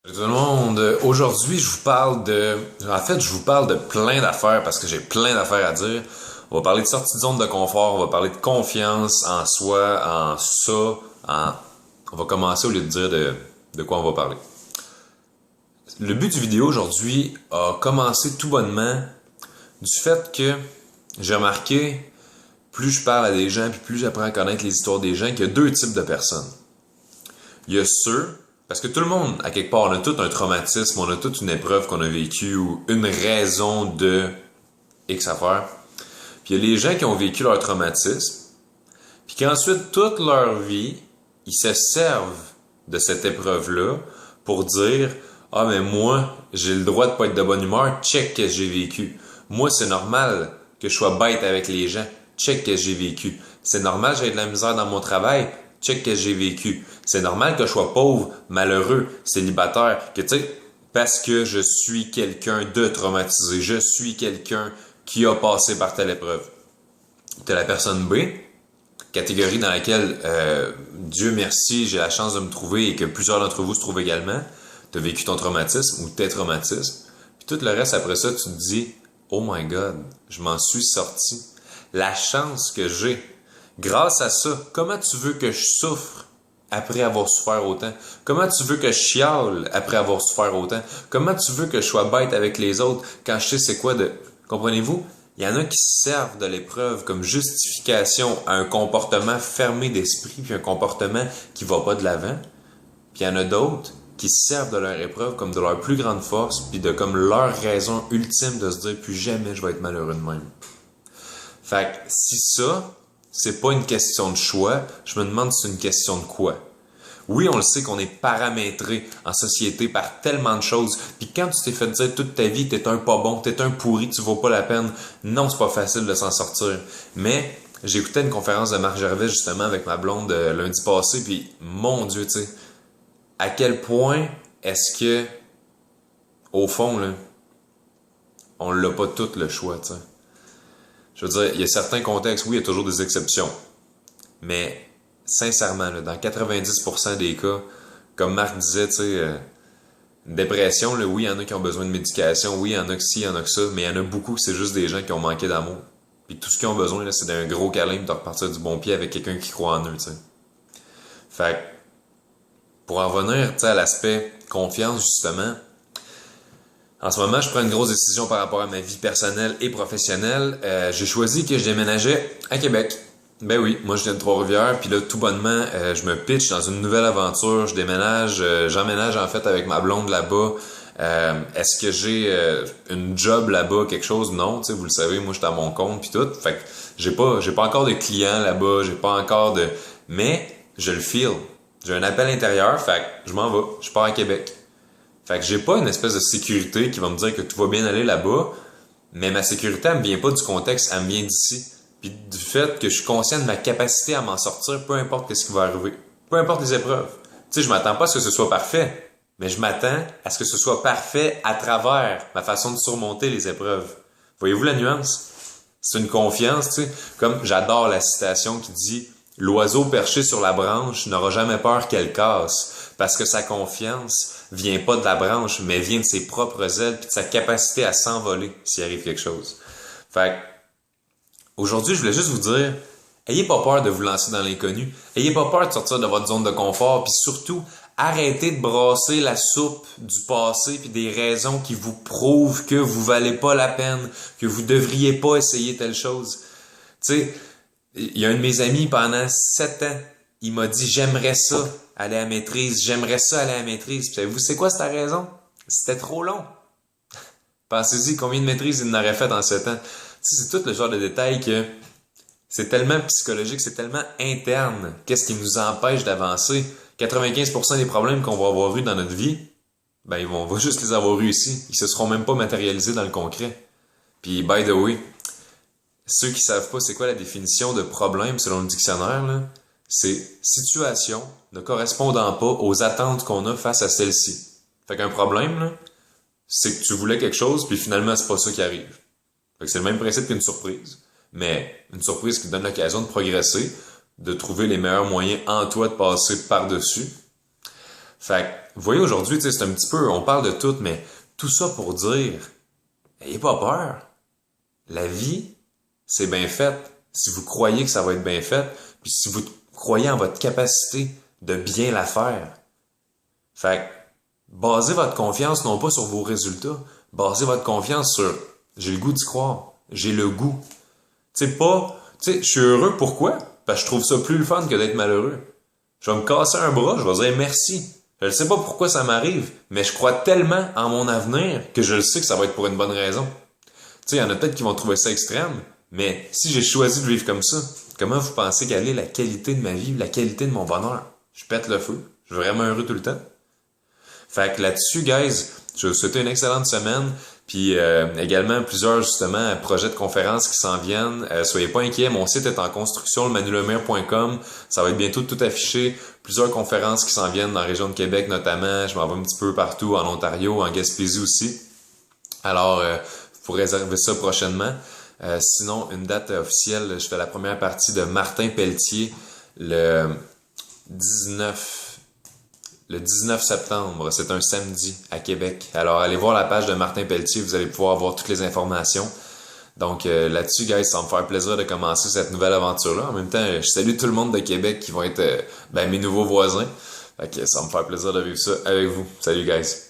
Salut tout le monde, aujourd'hui je vous parle je vous parle de plein d'affaires parce que j'ai plein d'affaires à dire. On va parler de sortie de zone de confort, on va parler de confiance en soi, on va commencer au lieu de dire de quoi on va parler. Le but du vidéo aujourd'hui a commencé tout bonnement du fait que j'ai remarqué, plus je parle à des gens puis plus j'apprends à connaître les histoires des gens, qu'il y a deux types de personnes. Il y a ceux, parce que tout le monde, à quelque part, on a tout un traumatisme, on a toute une épreuve qu'on a vécue ou une raison de X affaire. Puis il y a les gens qui ont vécu leur traumatisme, puis qu'ensuite, toute leur vie, ils se servent de cette épreuve-là pour dire « Ah, mais moi, j'ai le droit de pas être de bonne humeur, check que j'ai vécu. Moi, c'est normal que je sois bête avec les gens, check que j'ai vécu. C'est normal que j'ai de la misère dans mon travail, check que j'ai vécu. C'est normal que je sois pauvre, malheureux, célibataire, que tu sais, parce que je suis quelqu'un de traumatisé, je suis quelqu'un qui a passé par telle épreuve. » T'as la personne B, catégorie dans laquelle, Dieu merci, j'ai la chance de me trouver et que plusieurs d'entre vous se trouvent également. T'as vécu ton traumatisme ou tes traumatismes. Puis tout le reste après ça, tu te dis, oh my God, je m'en suis sorti. La chance que j'ai. Grâce à ça, comment tu veux que je souffre après avoir souffert autant? Comment tu veux que je chiale après avoir souffert autant? Comment tu veux que je sois bête avec les autres quand je sais c'est quoi de... Comprenez-vous? Il y en a qui se servent de l'épreuve comme justification à un comportement fermé d'esprit puis un comportement qui va pas de l'avant. Puis il y en a d'autres qui se servent de leur épreuve comme de leur plus grande force puis de comme leur raison ultime de se dire plus jamais je vais être malheureux de même. Fait que si ça, c'est pas une question de choix, je me demande si c'est une question de quoi. Oui, on le sait qu'on est paramétré en société par tellement de choses. Puis quand tu t'es fait dire toute ta vie, t'es un pas bon, t'es un pourri, tu vaux pas la peine, non, c'est pas facile de s'en sortir. Mais j'écoutais une conférence de Marc Gervais justement avec ma blonde lundi passé, puis mon Dieu, tu sais, à quel point est-ce que, au fond, là, on l'a pas tout le choix, tu sais. Je veux dire, il y a certains contextes, oui, il y a toujours des exceptions. Mais sincèrement, là, dans 90% des cas, comme Marc disait, tu sais, une dépression, là, oui, il y en a qui ont besoin de médication, oui, il y en a que ci, il y en a que ça, mais il y en a beaucoup que c'est juste des gens qui ont manqué d'amour. Puis tout ce qu'ils ont besoin, là, c'est d'un gros câlin de repartir du bon pied avec quelqu'un qui croit en eux, tu sais. Fait que, pour en revenir, tu sais, à l'aspect confiance, justement, en ce moment, je prends une grosse décision par rapport à ma vie personnelle et professionnelle. J'ai choisi que je déménageais à Québec. Ben oui, moi je viens de Trois-Rivières, puis là tout bonnement, je me pitch dans une nouvelle aventure, je déménage, j'emménage en fait avec ma blonde là-bas. Est-ce que j'ai une job là-bas, quelque chose? Non, tu sais, vous le savez, moi je suis à mon compte puis tout. Fait que j'ai pas encore de clients là-bas, j'ai pas encore de... Mais je le feel. J'ai un appel intérieur, fait que je m'en vais, je pars à Québec. Fait que j'ai pas une espèce de sécurité qui va me dire que tout va bien aller là-bas, mais ma sécurité, elle me vient pas du contexte, elle me vient d'ici. Puis du fait que je suis conscient de ma capacité à m'en sortir, peu importe ce qui va arriver. Peu importe les épreuves. Tu sais, je m'attends pas à ce que ce soit parfait, mais je m'attends à ce que ce soit parfait à travers ma façon de surmonter les épreuves. Voyez-vous la nuance? C'est une confiance, tu sais. Comme j'adore la citation qui dit « L'oiseau perché sur la branche n'aura jamais peur qu'elle casse, parce que sa confiance vient pas de la branche, mais vient de ses propres ailes puis de sa capacité à s'envoler s'il arrive quelque chose. » Fait que, aujourd'hui, je voulais juste vous dire, ayez pas peur de vous lancer dans l'inconnu. Ayez pas peur de sortir de votre zone de confort, puis surtout, arrêtez de brasser la soupe du passé puis des raisons qui vous prouvent que vous valez pas la peine, que vous devriez pas essayer telle chose. Tu sais, il y a un de mes amis pendant 7 ans, il m'a dit j'aimerais ça aller à maîtrise, j'aimerais ça aller à maîtrise. Puis savez-vous c'est quoi cette raison? C'était trop long. Pensez-y combien de maîtrises il en aurait fait en 7 ans. Tu sais, c'est tout le genre de détails que c'est tellement psychologique, c'est tellement interne. Qu'est-ce qui nous empêche d'avancer? 95% des problèmes qu'on va avoir eu dans notre vie, ben on va juste les avoir eu ici. Ils se seront même pas matérialisés dans le concret. Puis by the way, ceux qui savent pas c'est quoi la définition de problème selon le dictionnaire, là, c'est situation ne correspondant pas aux attentes qu'on a face à celle-ci. Fait qu'un problème, là, c'est que tu voulais quelque chose, puis finalement, c'est pas ça qui arrive. Fait que c'est le même principe qu'une surprise. Mais une surprise qui donne l'occasion de progresser, de trouver les meilleurs moyens en toi de passer par-dessus. Fait que, vous voyez, aujourd'hui, tu sais, c'est un petit peu, on parle de tout, mais tout ça pour dire, ayez pas peur. La vie, c'est bien fait. Si vous croyez que ça va être bien fait, puis si vous croyez en votre capacité de bien la faire. Fait que, basez votre confiance non pas sur vos résultats, basez votre confiance sur j'ai le goût d'y croire, j'ai le goût. Tu sais, pas, tu sais, je suis heureux, pourquoi? Parce que je trouve ça plus le fun que d'être malheureux. Je vais me casser un bras, je vais dire merci. Je ne sais pas pourquoi ça m'arrive, mais je crois tellement en mon avenir que je le sais que ça va être pour une bonne raison. Tu sais, il y en a peut-être qui vont trouver ça extrême, mais si j'ai choisi de vivre comme ça, comment vous pensez qu'elle est la qualité de ma vie, la qualité de mon bonheur? Je pète le feu. Je suis vraiment heureux tout le temps. Fait que là-dessus, guys, je vous souhaite une excellente semaine. Puis également plusieurs justement projets de conférences qui s'en viennent. Soyez pas inquiets, mon site est en construction, lemanulemire.com. Ça va être bientôt tout affiché. Plusieurs conférences qui s'en viennent dans la région de Québec notamment. Je m'en vais un petit peu partout, en Ontario, en Gaspésie aussi. Alors, vous pourrez réserver ça prochainement. Sinon, une date officielle, je fais la première partie de Martin Pelletier le 19 septembre, c'est un samedi à Québec. Alors, allez voir la page de Martin Pelletier, vous allez pouvoir avoir toutes les informations. Donc, là-dessus, guys, ça va me faire plaisir de commencer cette nouvelle aventure-là. En même temps, je salue tout le monde de Québec qui vont être mes nouveaux voisins. Fait que ça va me faire plaisir de vivre ça avec vous. Salut, guys!